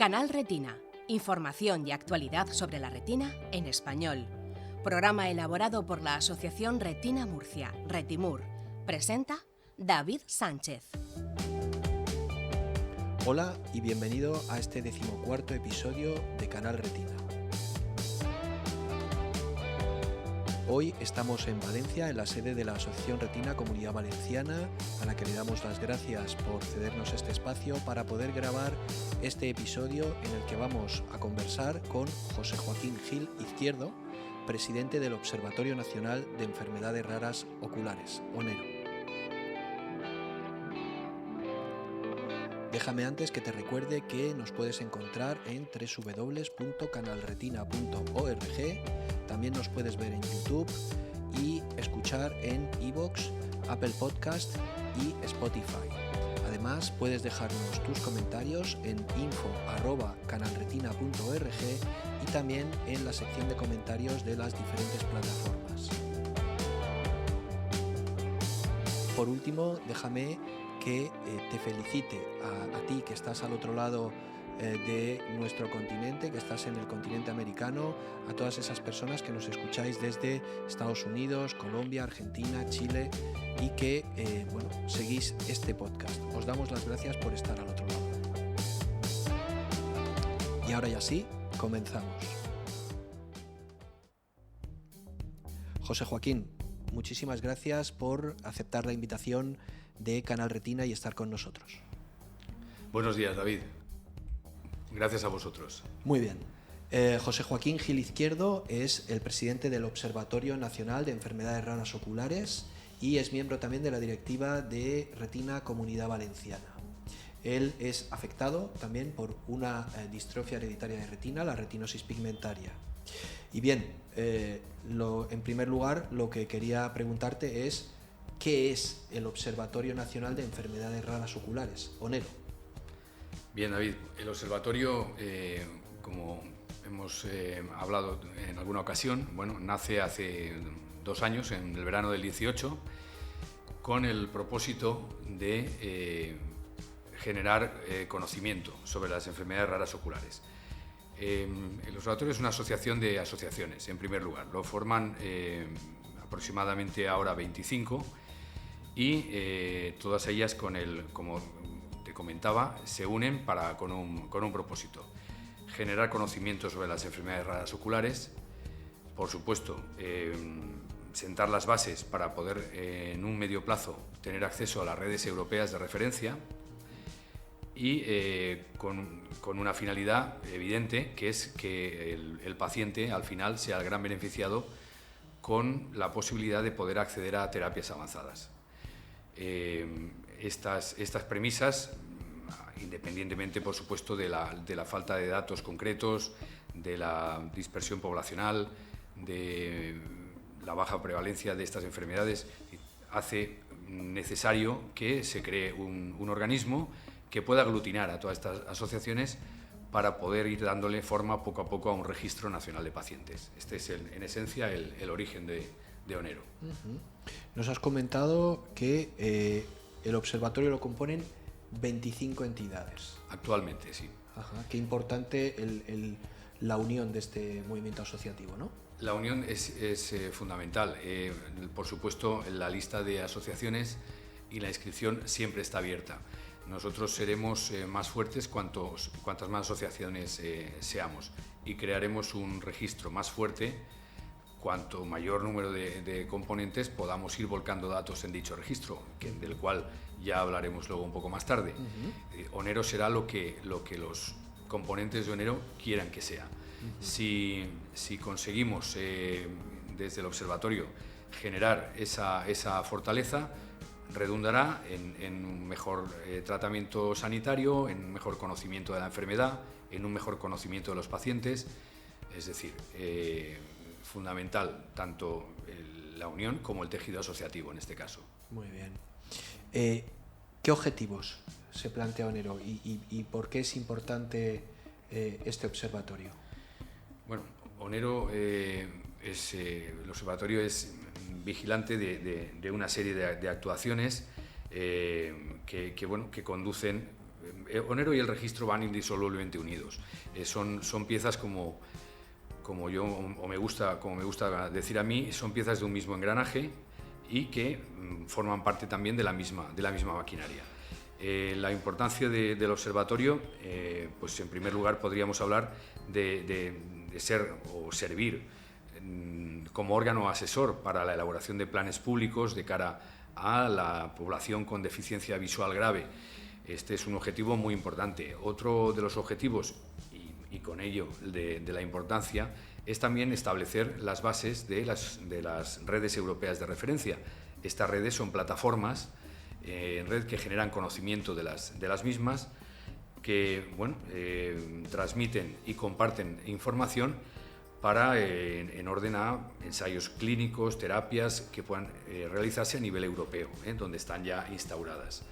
Canal Retina. Información y actualidad sobre la retina en español. Programa elaborado por la Asociación Retina Murcia, Retimur. Presenta David Sánchez. Hola y bienvenido a este 14º episodio de Canal Retina. Hoy estamos en Valencia, en la sede de la Asociación Retina Comunidad Valenciana, a la que le damos las gracias por cedernos este espacio para poder grabar este episodio en el que vamos a conversar con José Joaquín Gil Izquierdo, presidente del Observatorio Nacional de Enfermedades Raras Oculares, ONERO. Déjame antes que te recuerde que nos puedes encontrar en www.canalretina.org, también nos puedes ver en YouTube y escuchar en iVoox, Apple Podcast y Spotify. Además, puedes dejarnos tus comentarios en info@canalretina.org y también en la sección de comentarios de las diferentes plataformas. Por último, déjame que te felicite a ti que estás al otro lado de nuestro continente, que estás en el continente americano, a todas esas personas que nos escucháis desde Estados Unidos, Colombia, Argentina, Chile y que seguís este podcast. Os damos las gracias por estar al otro lado. Y ahora ya sí, comenzamos. José Joaquín, muchísimas gracias por aceptar la invitación de Canal Retina y estar con nosotros. Buenos días, David. Gracias a vosotros. Muy bien. José Joaquín Gil Izquierdo es el presidente del Observatorio Nacional de Enfermedades Raras Oculares y es miembro también de la directiva de Retina Comunidad Valenciana. Él es afectado también por una distrofia hereditaria de retina, la retinosis pigmentaria. Y bien, en primer lugar, lo que quería preguntarte es ¿qué es el Observatorio Nacional de Enfermedades Raras Oculares, ONERO? Bien, David, el observatorio, como hemos hablado en alguna ocasión, nace hace 2 años, en el verano del 18, con el propósito de generar conocimiento sobre las enfermedades raras oculares. El observatorio es una asociación de asociaciones, en primer lugar. Lo forman aproximadamente ahora 25 y todas ellas como te comentaba, se unen con un propósito: generar conocimiento sobre las enfermedades raras oculares, por supuesto, sentar las bases para poder en un medio plazo tener acceso a las redes europeas de referencia y con una finalidad evidente, que es que el paciente al final sea el gran beneficiado con la posibilidad de poder acceder a terapias avanzadas. Estas premisas, independientemente por supuesto de la falta de datos concretos, de la dispersión poblacional, de la baja prevalencia de estas enfermedades, hace necesario que se cree un organismo que pueda aglutinar a todas estas asociaciones para poder ir dándole forma poco a poco a un registro nacional de pacientes. Este es en esencia el origen de ONERO. Uh-huh. Nos has comentado que el observatorio lo componen 25 entidades. Actualmente, sí. Ajá, qué importante la unión de este movimiento asociativo, ¿no? La unión es fundamental. Por supuesto, la lista de asociaciones y la inscripción siempre está abierta. Nosotros seremos más fuertes cuantas más asociaciones seamos, y crearemos un registro más fuerte cuanto mayor número de componentes podamos ir volcando datos en dicho registro, del cual ya hablaremos luego un poco más tarde. Uh-huh. ONERO será lo que los componentes de ONERO quieran que sea. Uh-huh. Si conseguimos desde el observatorio generar esa fortaleza, redundará en un mejor tratamiento sanitario, en un mejor conocimiento de la enfermedad, en un mejor conocimiento de los pacientes. Es decir, fundamental tanto la unión como el tejido asociativo en este caso. Muy bien. ¿Qué objetivos se plantea ONERO y por qué es importante este observatorio? Bueno, ONERO el observatorio es vigilante de una serie de actuaciones que conducen Onero y el registro van indisolublemente unidos. Son piezas como me gusta decir a mí, son piezas de un mismo engranaje y que forman parte también de la misma maquinaria. La importancia del observatorio, pues en primer lugar podríamos hablar de ser o servir como órgano asesor para la elaboración de planes públicos de cara a la población con deficiencia visual grave. Este es un objetivo muy importante. Otro de los objetivos, y con ello de la importancia, es también establecer las bases de las redes europeas de referencia. Estas redes son plataformas en red que generan conocimiento de las mismas, que transmiten y comparten información para en orden a ensayos clínicos, terapias que puedan realizarse a nivel europeo, donde están ya instauradas.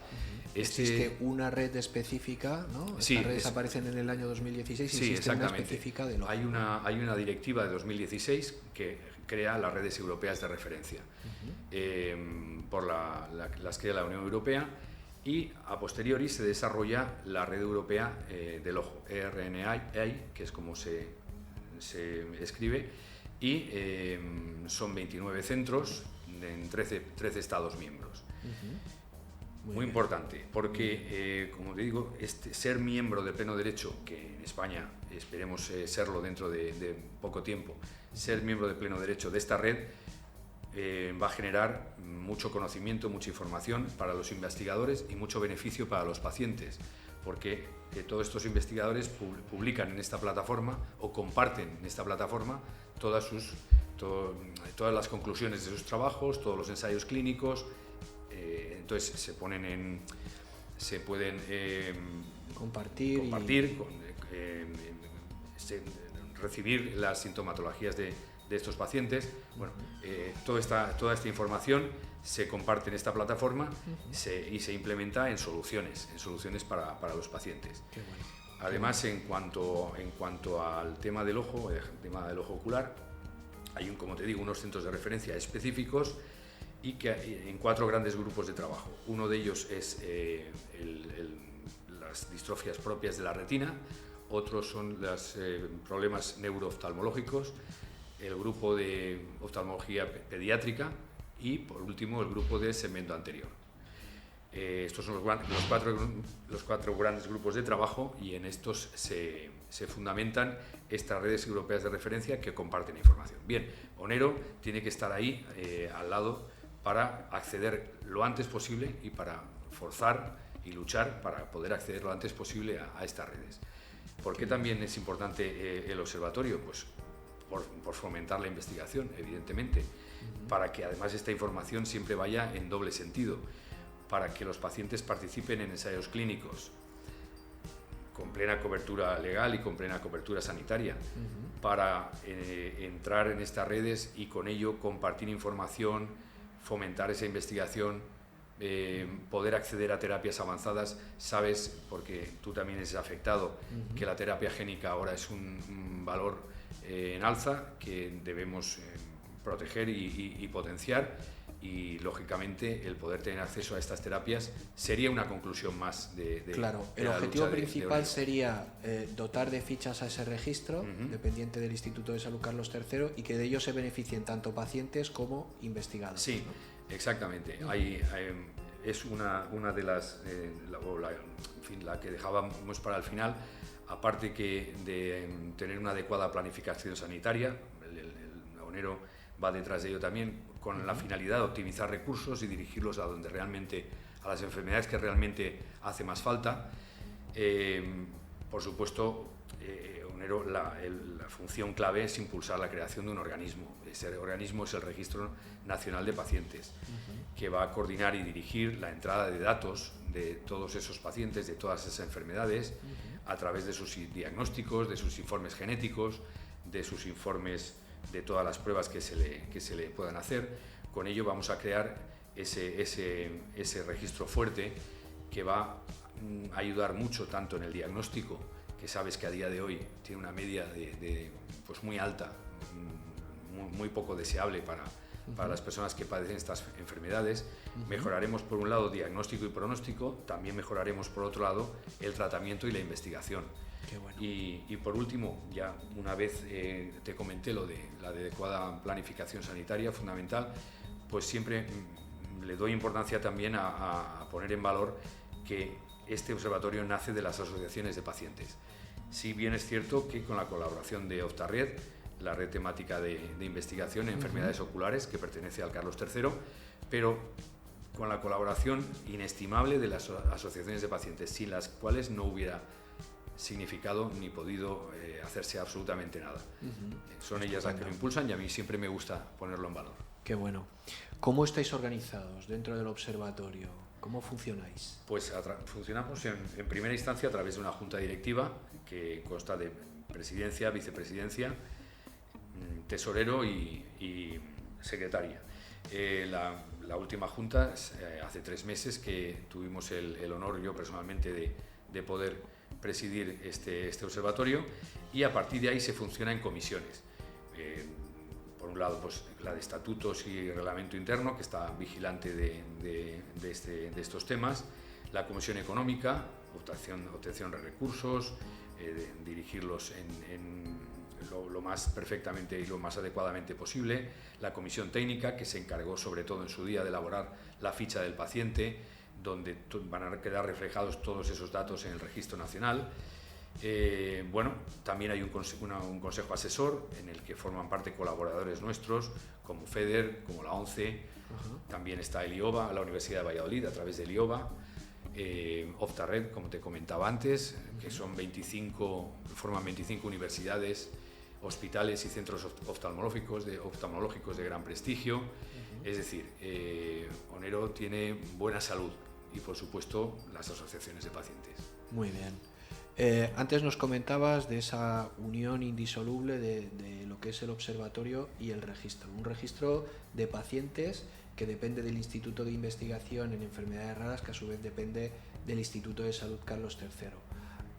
Existe una red específica, ¿no? Estas redes aparecen en el año 2016 y sí, existe exactamente. una específica de Hay una directiva de 2016 que crea las redes europeas de referencia, las crea la Unión Europea, y a posteriori se desarrolla la red europea del ojo, ERNI, que es como se escribe, y son 29 centros en 13 Estados miembros. Muy importante, porque, como te digo, ser miembro de pleno derecho, que en España esperemos serlo dentro de poco tiempo, ser miembro de pleno derecho de esta red va a generar mucho conocimiento, mucha información para los investigadores y mucho beneficio para los pacientes, porque todos estos investigadores publican en esta plataforma o comparten en esta plataforma todas las conclusiones de sus trabajos, todos los ensayos clínicos. Entonces se pueden compartir recibir las sintomatologías de estos pacientes. Bueno, toda esta información se comparte en esta plataforma y se implementa en soluciones para los pacientes. Qué bueno. Además, en cuanto al tema del ojo, ocular, hay como te digo, unos centros de referencia específicos y que en 4 grandes grupos de trabajo. Uno de ellos es las distrofias propias de la retina, otros son los problemas neurooftalmológicos, el grupo de oftalmología pediátrica y, por último, el grupo de segmento anterior. Estos son los cuatro grandes grupos de trabajo, y en estos se fundamentan estas redes europeas de referencia que comparten información. Bien, Onero tiene que estar ahí al lado para acceder lo antes posible y para forzar y luchar para poder acceder lo antes posible a estas redes. ¿Por qué también es importante el observatorio? Pues por fomentar la investigación, evidentemente, para que además esta información siempre vaya en doble sentido, para que los pacientes participen en ensayos clínicos con plena cobertura legal y con plena cobertura sanitaria, para entrar en estas redes y con ello compartir información, fomentar esa investigación, poder acceder a terapias avanzadas. Sabes, porque tú también eres afectado, que la terapia génica ahora es un valor en alza que debemos proteger y potenciar, y lógicamente el poder tener acceso a estas terapias sería una conclusión más Claro, el objetivo principal sería dotar de fichas a ese registro dependiente del Instituto de Salud Carlos III, y que de ello se beneficien tanto pacientes como investigadores. Sí, ¿no? Exactamente. Es una de las la que dejábamos para el final, aparte que de tener una adecuada planificación sanitaria. El Onero va detrás de ello también, con la finalidad de optimizar recursos y dirigirlos a las enfermedades que realmente hace más falta. Por supuesto, Onero, la función clave es impulsar la creación de un organismo. Ese organismo es el Registro Nacional de Pacientes, que va a coordinar y dirigir la entrada de datos de todos esos pacientes, de todas esas enfermedades, a través de sus diagnósticos, de sus informes genéticos, de sus informes, de todas las pruebas que se le puedan hacer. Con ello vamos a crear ese registro fuerte que va a ayudar mucho tanto en el diagnóstico, que sabes que a día de hoy tiene una media pues muy alta, muy poco deseable para las personas que padecen estas enfermedades. Mejoraremos, por un lado, diagnóstico y pronóstico, también mejoraremos, por otro lado, el tratamiento y la investigación. Qué bueno. Y por último, ya una vez te comenté lo de la adecuada planificación sanitaria, fundamental, pues siempre le doy importancia también a poner en valor que este observatorio nace de las asociaciones de pacientes. Si bien es cierto que con la colaboración de Optarred, la red temática de investigación en enfermedades oculares que pertenece al Carlos III, pero con la colaboración inestimable de las asociaciones de pacientes, sin las cuales no hubiera significado ni podido hacerse absolutamente nada. Son ellas las que lo impulsan y a mí siempre me gusta ponerlo en valor. Qué bueno. ¿Cómo estáis organizados dentro del observatorio? ¿Cómo funcionáis? Pues funcionamos en primera instancia a través de una junta directiva que consta de presidencia, vicepresidencia, tesorero y secretaria. La última junta, hace 3 meses que tuvimos el honor, yo personalmente, de poder presidir este observatorio, y a partir de ahí se funciona en comisiones. Por un lado, pues la de estatutos y reglamento interno, que está vigilante de estos temas, la comisión económica, obtención de recursos, dirigirlos lo más perfectamente y lo más adecuadamente posible, la comisión técnica, que se encargó sobre todo en su día de elaborar la ficha del paciente, donde van a quedar reflejados todos esos datos en el registro nacional. Bueno, también hay un consejo asesor en el que forman parte colaboradores nuestros, como FEDER, como la ONCE, también está el IOBA, la Universidad de Valladolid, a través del IOBA, Optarred, como te comentaba antes, que forman 25 universidades, hospitales y centros oftalmológicos de gran prestigio. Es decir, Onero tiene buena salud y, por supuesto, las asociaciones de pacientes. Muy bien. Antes nos comentabas de esa unión indisoluble de lo que es el observatorio y el registro. Un registro de pacientes que depende del Instituto de Investigación en Enfermedades Raras, que a su vez depende del Instituto de Salud Carlos III.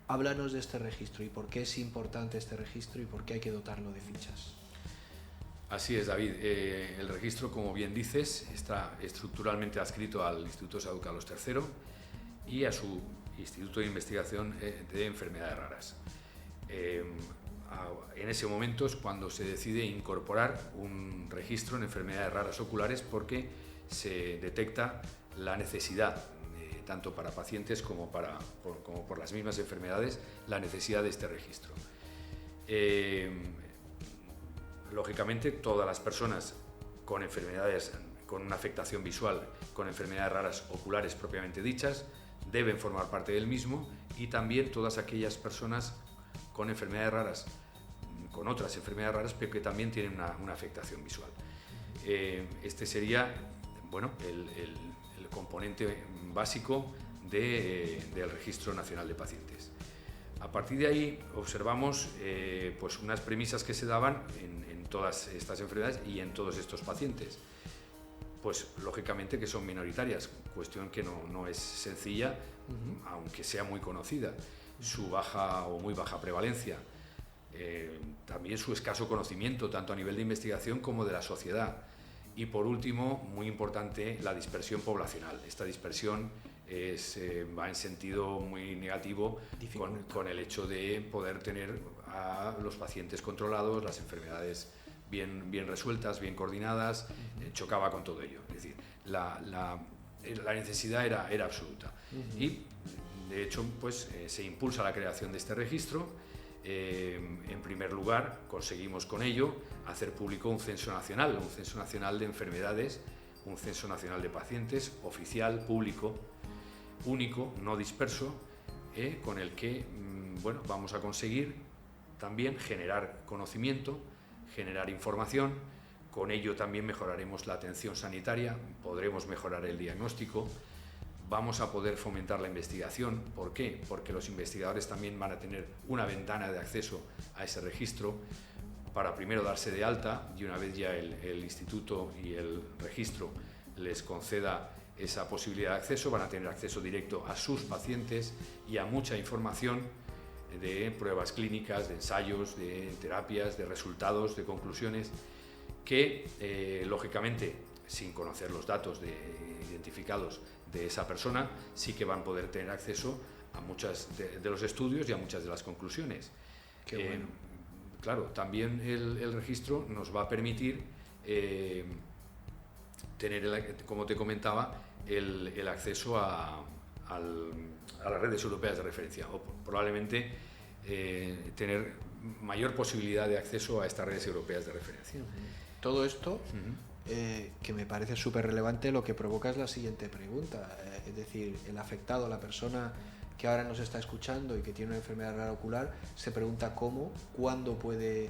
Háblanos de este registro y por qué es importante este registro y por qué hay que dotarlo de fichas. Así es, David. El registro, como bien dices, está estructuralmente adscrito al Instituto de Salud Carlos III y a su Instituto de Investigación de Enfermedades Raras. En ese momento es cuando se decide incorporar un registro en enfermedades raras oculares, porque se detecta la necesidad, tanto para pacientes como por las mismas enfermedades, la necesidad de este registro. Lógicamente, todas las personas con enfermedades, con una afectación visual, con enfermedades raras oculares propiamente dichas, deben formar parte del mismo, y también todas aquellas personas con enfermedades raras, con otras enfermedades raras, pero que también tienen una afectación visual. Este sería, bueno, el componente básico del Registro Nacional de Pacientes. A partir de ahí observamos pues unas premisas que se daban en todas estas enfermedades y en todos estos pacientes. Pues lógicamente que son minoritarias, cuestión que no es sencilla, aunque sea muy conocida. Su baja o muy baja prevalencia, también su escaso conocimiento, tanto a nivel de investigación como de la sociedad. Y por último, muy importante, la dispersión poblacional. Esta dispersión va en sentido muy negativo con el hecho de poder tener a los pacientes controlados, las enfermedades bien resueltas, bien coordinadas, chocaba con todo ello. Es decir, la necesidad era absoluta. Y de hecho, pues, se impulsa la creación de este registro. En primer lugar, conseguimos con ello hacer público un censo nacional de enfermedades, un censo nacional de pacientes, oficial, público, único, no disperso, con el que bueno, vamos a conseguir también generar conocimiento, generar información. Con ello también mejoraremos la atención sanitaria, podremos mejorar el diagnóstico, vamos a poder fomentar la investigación. ¿Por qué? Porque los investigadores también van a tener una ventana de acceso a ese registro para primero darse de alta, y una vez ya el instituto y el registro les conceda esa posibilidad de acceso, van a tener acceso directo a sus pacientes y a mucha información de pruebas clínicas, de ensayos, de terapias, de resultados, de conclusiones, que, lógicamente, sin conocer los datos identificados de esa persona, sí que van a poder tener acceso a muchos de los estudios y a muchas de las conclusiones. Qué bueno. Claro, también el registro nos va a permitir tener, como te comentaba, el acceso a las redes europeas de referencia, o probablemente tener mayor posibilidad de acceso a estas redes europeas de referencia. Todo esto, que me parece súper relevante, lo que provoca es la siguiente pregunta. Es decir, el afectado, la persona que ahora nos está escuchando y que tiene una enfermedad rara ocular, se pregunta cómo, cuándo puede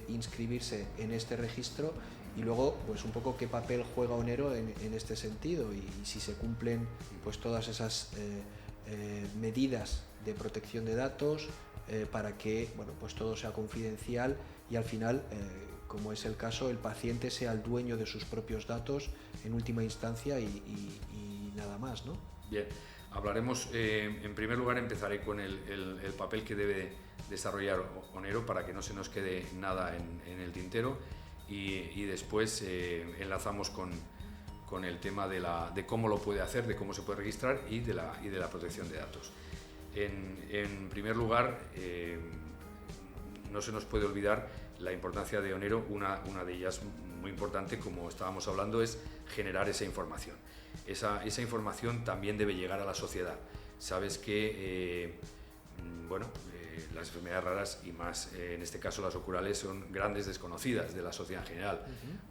inscribirse en este registro y luego pues un poco qué papel juega Onero en este sentido y si se cumplen pues todas esas medidas de protección de datos para que bueno, pues todo sea confidencial y al final, como es el caso, el paciente sea el dueño de sus propios datos en última instancia y nada más, ¿no? Bien. Hablaremos, en primer lugar empezaré con el papel que debe desarrollar Onero para que no se nos quede nada en el tintero y después enlazamos con el tema de cómo lo puede hacer, de cómo se puede registrar y de la protección de datos. En primer lugar, no se nos puede olvidar la importancia de Onero, una de ellas muy importante, como estábamos hablando, es generar esa información. Esa información también debe llegar a la sociedad. Sabes que las enfermedades raras y más en este caso las oculares son grandes desconocidas de la sociedad en general.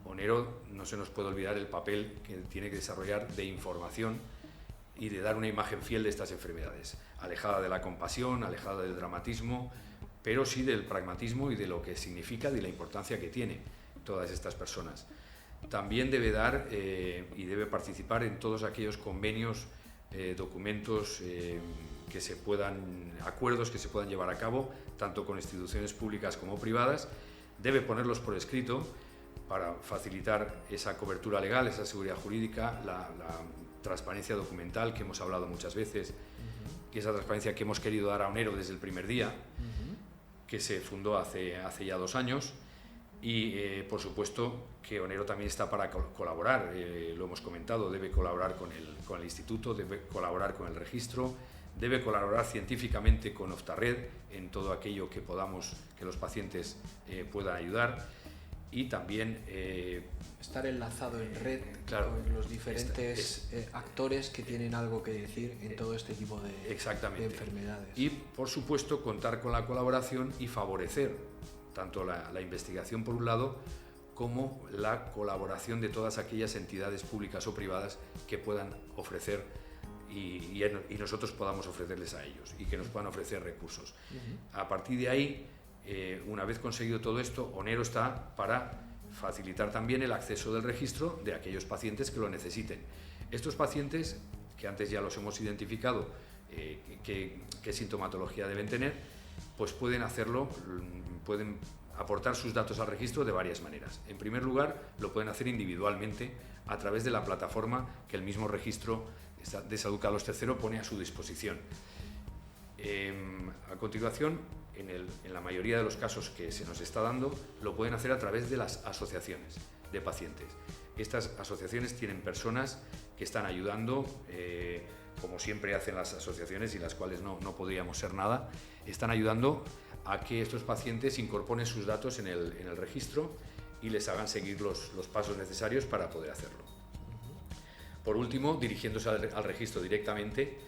Onero, no se nos puede olvidar el papel que tiene que desarrollar de información y de dar una imagen fiel de estas enfermedades, alejada de la compasión, alejada del dramatismo, pero sí del pragmatismo y de lo que significa, de la importancia que tiene todas estas personas. También debe dar y debe participar en todos aquellos convenios, documentos, acuerdos que se puedan llevar a cabo, tanto con instituciones públicas como privadas. Debe ponerlos por escrito para facilitar esa cobertura legal, esa seguridad jurídica, la transparencia documental que hemos hablado muchas veces, que esa transparencia que hemos querido dar a Onero desde el primer día, que se fundó hace ya 2 años. Y por supuesto que Onero también está para colaborar, lo hemos comentado, debe colaborar con el instituto, debe colaborar con el registro, debe colaborar científicamente con Oftarred en todo aquello que los pacientes puedan ayudar y también estar enlazado en red, claro, con los diferentes actores que tienen algo que decir en todo este tipo de enfermedades. Y por supuesto contar con la colaboración y favorecer tanto la investigación por un lado como la colaboración de todas aquellas entidades públicas o privadas que puedan ofrecer y nosotros podamos ofrecerles a ellos y que nos puedan ofrecer recursos. A partir de ahí, una vez conseguido todo esto, Onero está para facilitar también el acceso del registro de aquellos pacientes que lo necesiten. Estos pacientes, que antes ya los hemos identificado, qué sintomatología deben tener, pues pueden hacerlo, pueden aportar sus datos al registro de varias maneras. En primer lugar, lo pueden hacer individualmente a través de la plataforma que el mismo registro de Salud Carlos III pone a su disposición. A continuación, en la mayoría de los casos que se nos está dando, lo pueden hacer a través de las asociaciones de pacientes. Estas asociaciones tienen personas que están ayudando, como siempre hacen las asociaciones y las cuales no podríamos ser nada, están ayudando a que estos pacientes incorporen sus datos en el registro y les hagan seguir los pasos necesarios para poder hacerlo. Por último, dirigiéndose al registro directamente,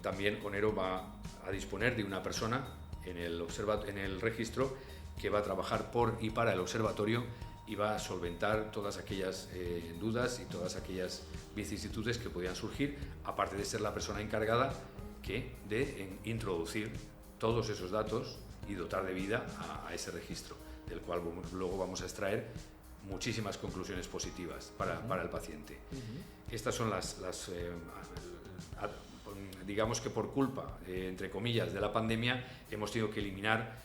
también Onero va a disponer de una persona en el registro que va a trabajar por y para el observatorio y va a solventar todas aquellas dudas y todas aquellas vicisitudes que podían surgir, aparte de ser la persona encargada de introducir todos esos datos y dotar de vida a ese registro, del cual luego vamos a extraer muchísimas conclusiones positivas para el paciente. Estas son digamos que por culpa, entre comillas, de la pandemia, hemos tenido que eliminar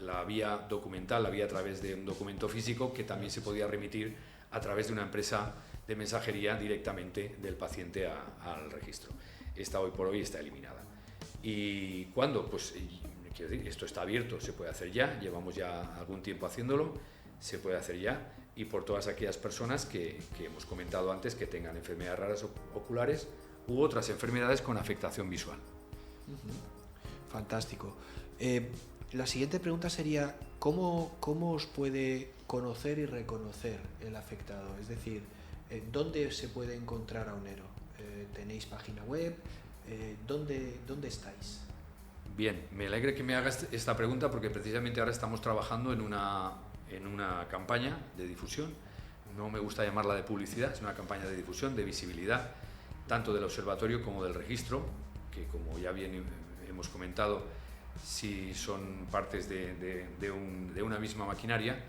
la vía documental, la vía a través de un documento físico que también se podía remitir a través de una empresa de mensajería directamente del paciente al registro. Esta hoy por hoy está eliminada. ¿Y cuándo? Pues quiero decir, esto está abierto, se puede hacer ya, llevamos ya algún tiempo haciéndolo, se puede hacer ya, y por todas aquellas personas que hemos comentado antes que tengan enfermedades raras oculares u otras enfermedades con afectación visual. Fantástico. La siguiente pregunta sería, ¿cómo os puede conocer y reconocer el afectado? Es decir, ¿dónde se puede encontrar a Onero? ¿Tenéis página web? ¿Dónde estáis? Bien, me alegra que me hagas esta pregunta porque precisamente ahora estamos trabajando en una campaña de difusión. No me gusta llamarla de publicidad, es una campaña de difusión, de visibilidad, tanto del observatorio como del registro, que como ya bien hemos comentado, si son partes de una misma maquinaria.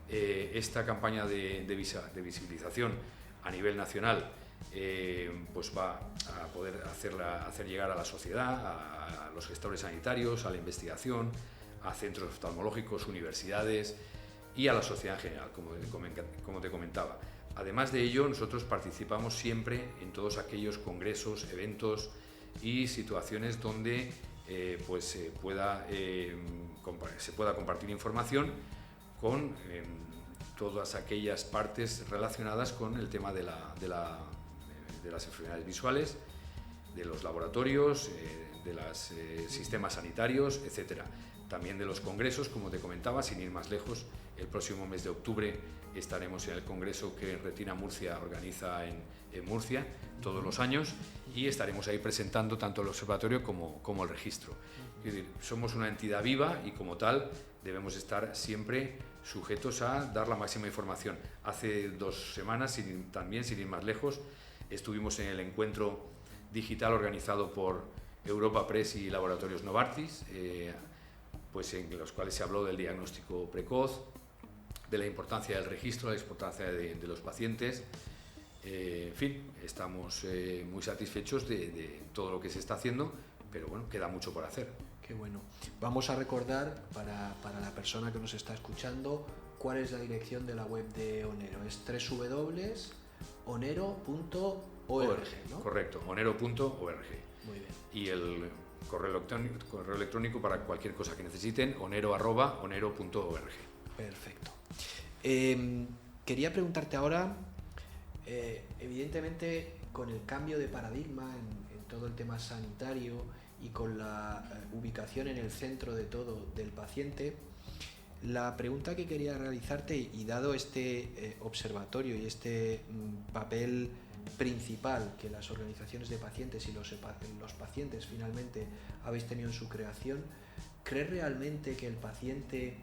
Esta campaña de visibilización a nivel nacional pues va a poder hacer llegar a la sociedad, a los gestores sanitarios, a la investigación, a centros oftalmológicos, universidades y a la sociedad en general, como te comentaba. Además de ello, nosotros participamos siempre en todos aquellos congresos, eventos y situaciones donde se pueda compartir información con todas aquellas partes relacionadas con el tema de las enfermedades visuales, de los laboratorios, de los sistemas sanitarios, etc. También de los congresos, como te comentaba, sin ir más lejos, el próximo mes de octubre estaremos en el congreso que Retina Murcia organiza en Murcia todos los años y estaremos ahí presentando tanto el observatorio como el registro. Es decir, somos una entidad viva y como tal debemos estar siempre sujetos a dar la máxima información. Hace 2 semanas, también sin ir más lejos, estuvimos en el encuentro digital organizado por Europa Press y Laboratorios Novartis, pues en los cuales se habló del diagnóstico precoz, de la importancia del registro, de la importancia de los pacientes. En fin, estamos muy satisfechos de todo lo que se está haciendo, pero bueno, queda mucho por hacer. Qué bueno. Vamos a recordar para la persona que nos está escuchando cuál es la dirección de la web de Onero. Es www.onero.org, ¿no? Correcto, onero.org. Muy bien. Y el correo electrónico para cualquier cosa que necesiten, onero@onero.org. Perfecto. Quería preguntarte ahora, evidentemente con el cambio de paradigma en todo el tema sanitario y con la ubicación en el centro de todo del paciente, la pregunta que quería realizarte, y dado este observatorio y este papel principal que las organizaciones de pacientes y los pacientes finalmente habéis tenido en su creación, ¿crees realmente que el paciente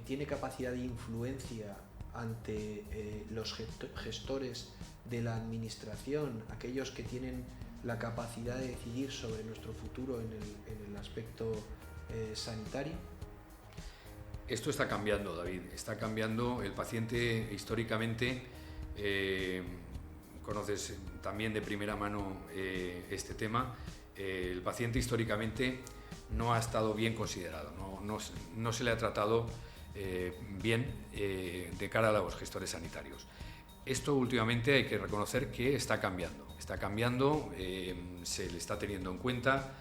tiene capacidad de influencia ante los gestores de la administración, aquellos que tienen la capacidad de decidir sobre nuestro futuro en el aspecto sanitario? Esto está cambiando, David, está cambiando. El paciente históricamente, conoces también de primera mano este tema, el paciente históricamente no ha estado bien considerado, no se le ha tratado bien de cara a los gestores sanitarios. Esto últimamente hay que reconocer que está cambiando, se le está teniendo en cuenta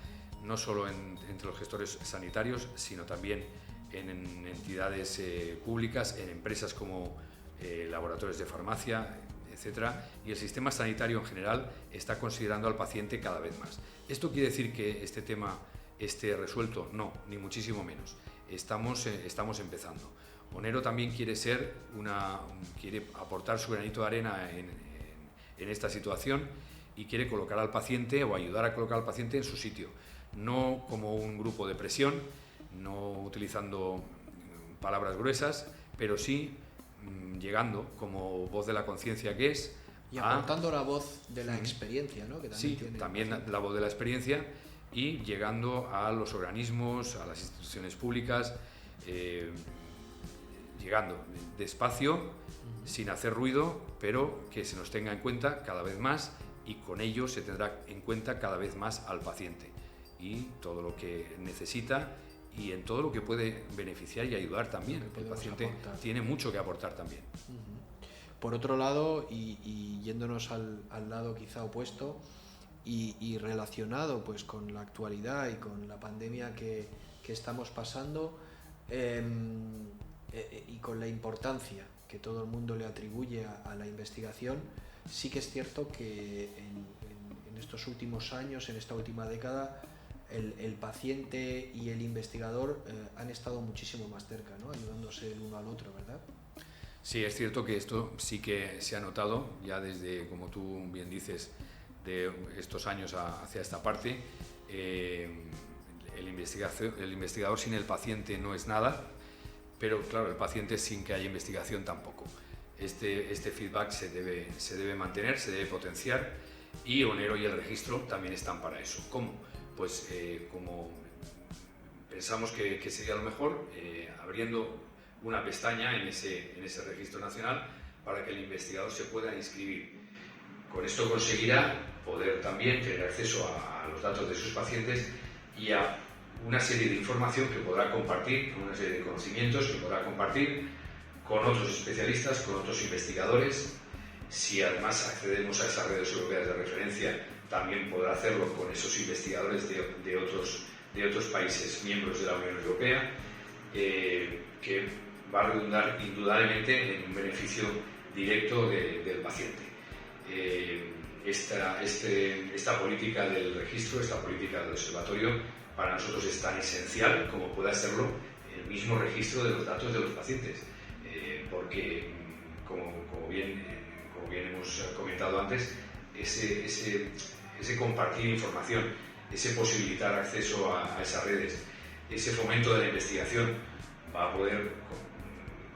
no solo entre los gestores sanitarios, sino también en entidades públicas, en empresas como laboratorios de farmacia, etcétera, y el sistema sanitario en general está considerando al paciente cada vez más. ¿Esto quiere decir que este tema esté resuelto? No, ni muchísimo menos. Estamos empezando. Onero también quiere aportar su granito de arena en esta situación y quiere colocar al paciente o ayudar a colocar al paciente en su sitio, no como un grupo de presión, no utilizando palabras gruesas, pero sí llegando como voz de la conciencia que es. Y aportando la voz de la experiencia, ¿no? Que también sí, también la voz de la experiencia, y llegando a los organismos, a las instituciones públicas, llegando despacio, sin hacer ruido, pero que se nos tenga en cuenta cada vez más, y con ello se tendrá en cuenta cada vez más al paciente y todo lo que necesita y en todo lo que puede beneficiar y ayudar también. El paciente tiene mucho que aportar también. Por otro lado, y yéndonos al lado quizá opuesto, y relacionado pues con la actualidad y con la pandemia que estamos pasando, y con la importancia que todo el mundo le atribuye a la investigación, sí que es cierto que en estos últimos años, en esta última década, el paciente y el investigador han estado muchísimo más cerca, ¿no? Ayudándose el uno al otro, ¿verdad? Sí, es cierto que esto sí que se ha notado ya desde, como tú bien dices, de estos años hacia esta parte. El investigador sin el paciente no es nada, pero claro, el paciente sin que haya investigación tampoco. Este feedback se debe mantener, se debe potenciar, y Onero y el registro también están para eso. ¿Cómo? Pues como pensamos que sería lo mejor, abriendo una pestaña en ese registro nacional para que el investigador se pueda inscribir. Con esto conseguirá poder también tener acceso a los datos de sus pacientes y a una serie de información que podrá compartir, una serie de conocimientos que podrá compartir con otros especialistas, con otros investigadores. Si además accedemos a esas redes europeas de referencia, también podrá hacerlo con esos investigadores de otros países miembros de la Unión Europea, que va a redundar indudablemente en un beneficio directo del paciente. Esta política del registro, esta política del observatorio, para nosotros es tan esencial como pueda serlo el mismo registro de los datos de los pacientes, porque como bien hemos comentado antes, ese compartir información, ese posibilitar acceso a esas redes, ese fomento de la investigación va a poder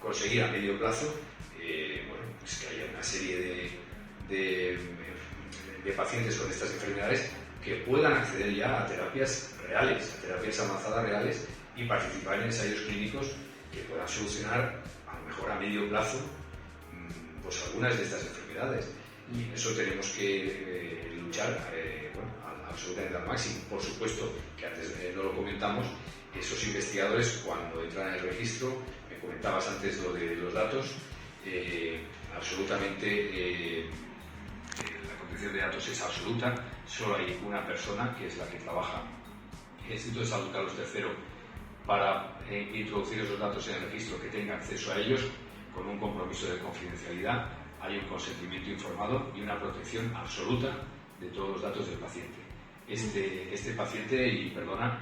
conseguir a medio plazo pues que haya una serie de pacientes con estas enfermedades que puedan acceder ya a terapias reales, a terapias avanzadas reales, y participar en ensayos clínicos que puedan solucionar a lo mejor a medio plazo pues algunas de estas enfermedades. Y en eso tenemos que luchar absolutamente al máximo. Por supuesto, que antes no lo comentamos, esos investigadores cuando entran en el registro, me comentabas antes lo de los datos, absolutamente la contención de datos es absoluta. Solo hay una persona, que es la que trabaja en el Instituto de Salud Carlos III, para introducir esos datos en el registro, que tenga acceso a ellos con un compromiso de confidencialidad. Hay un consentimiento informado y una protección absoluta de todos los datos del paciente. Este paciente, y perdona,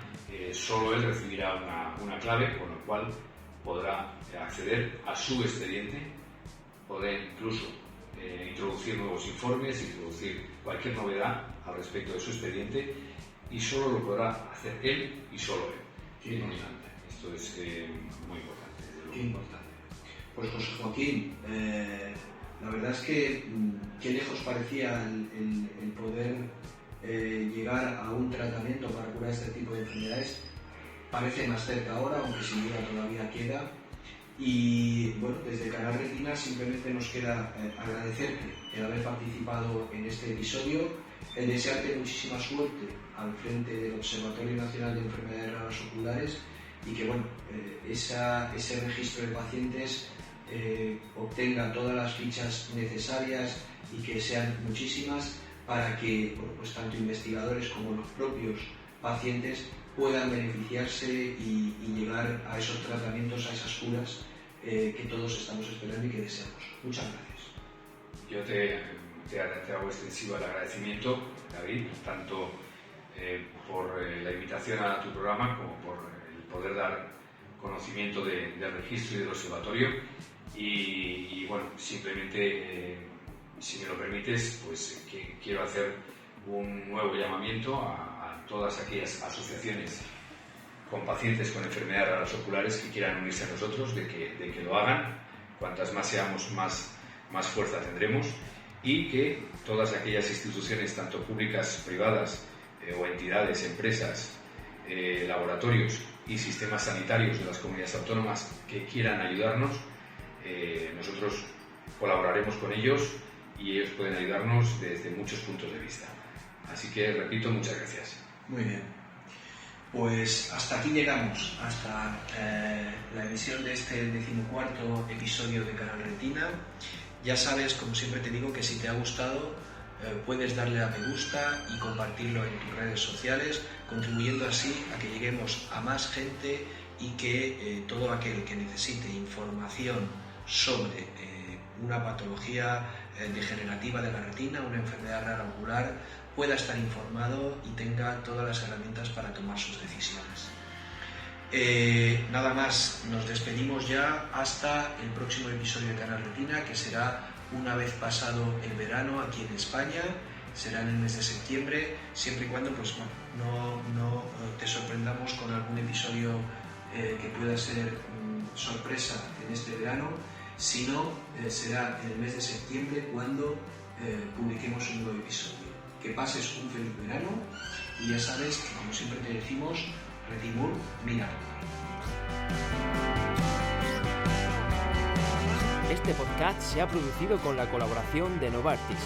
solo él recibirá una clave, con lo cual podrá acceder a su expediente, poder incluso introducir nuevos informes, introducir cualquier novedad al respecto de su expediente, y solo lo podrá hacer él y solo él. Qué importante. Esto es muy importante. Qué importante. Pues José Joaquín, la verdad es que qué lejos parecía el poder llegar a un tratamiento para curar este tipo de enfermedades. Parece más cerca ahora, aunque sin duda todavía queda. Y bueno, desde Canal Retina simplemente nos queda agradecerte el haber participado en este episodio, el desearte muchísima suerte al frente del Observatorio Nacional de Enfermedades Raras Oculares, y que bueno, ese registro de pacientes obtenga todas las fichas necesarias y que sean muchísimas, para que bueno, pues tanto investigadores como los propios pacientes puedan beneficiarse y llegar a esos tratamientos, a esas curas que todos estamos esperando y que deseamos. Muchas gracias. Yo te hago extensivo el agradecimiento, David, tanto por la invitación a tu programa como por el poder dar conocimiento del registro y del observatorio. Y bueno, simplemente, si me lo permites, pues quiero hacer un nuevo llamamiento a todas aquellas asociaciones con pacientes con enfermedades raras oculares que quieran unirse a nosotros, de que lo hagan. Cuantas más seamos, más fuerza tendremos, y que todas aquellas instituciones, tanto públicas, privadas, o entidades, empresas, laboratorios y sistemas sanitarios de las comunidades autónomas que quieran ayudarnos, nosotros colaboraremos con ellos y ellos pueden ayudarnos desde muchos puntos de vista. Así que, repito, muchas gracias. Muy bien. Pues hasta aquí llegamos, hasta la emisión de este 14º episodio de Canal Retina. Ya sabes, como siempre te digo, que si te ha gustado, puedes darle a me gusta y compartirlo en tus redes sociales, contribuyendo así a que lleguemos a más gente y que todo aquel que necesite información sobre una patología degenerativa de la retina, una enfermedad rara ocular, pueda estar informado y tenga todas las herramientas para tomar sus decisiones. Nada más, nos despedimos ya hasta el próximo episodio de Canal Retina, que será una vez pasado el verano aquí en España, será en el mes de septiembre, siempre y cuando pues, no te sorprendamos con algún episodio que pueda ser sorpresa en este verano, sino será en el mes de septiembre cuando publiquemos un nuevo episodio. Que pases un feliz verano y ya sabes que, como siempre te decimos, Retimur, mira. Este podcast se ha producido con la colaboración de Novartis.